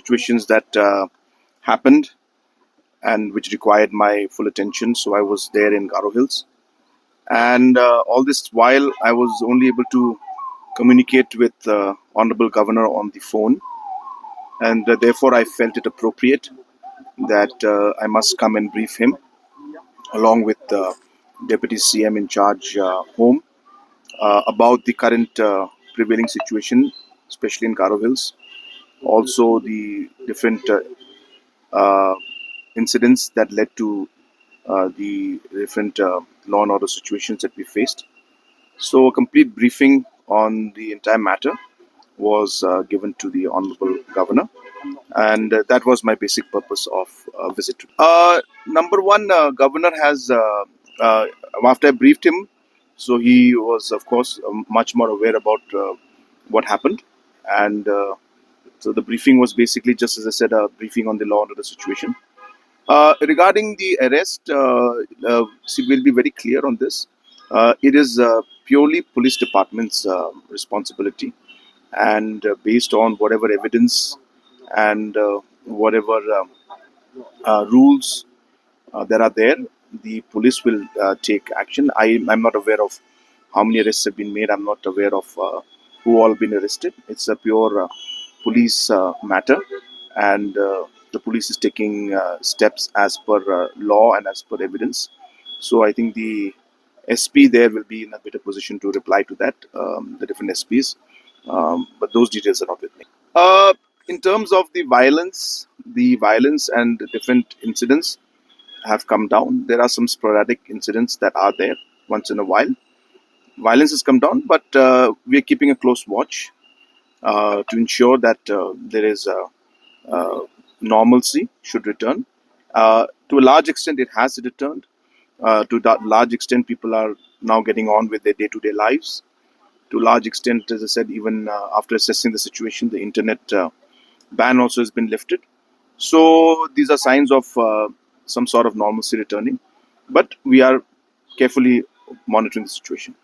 situations that happened and which required my full attention. So I was there in Garo Hills, and all this while I was only able to communicate with Honorable Governor on the phone, and therefore I felt it appropriate that I must come and brief him along with Deputy CM in charge home about the current prevailing situation, especially in Garo Hills. Also, the different uh, incidents that led to the different law and order situations that we faced. So, a complete briefing on the entire matter was given to the Honorable Governor, and that was my basic purpose of visit. Number one, Governor has uh, after I briefed him, so he was of course much more aware about what happened, and so the briefing was basically just as I said, a briefing on the law and order situation. Regarding the arrest, see, we'll be very clear on this. It is purely police department's responsibility, and based on whatever evidence and whatever rules that are there, the police will take action. I'm not aware of how many arrests have been made. I'm not aware of who all been arrested. It's a pure police matter, and the police is taking steps as per law and as per evidence. So I think the SP there will be in a better position to reply to that, the different SPs. But those details are not with me. In terms of the violence and the different incidents have come down. There are some sporadic incidents that are there once in a while. Violence has come down, but we are keeping a close watch to ensure that there is normalcy should return. To a large extent, it has returned. To that large extent, people are now getting on with their day-to-day lives. To a large extent, as I said, even after assessing the situation, the internet ban also has been lifted. So these are signs of some sort of normalcy returning, but we are carefully monitoring the situation.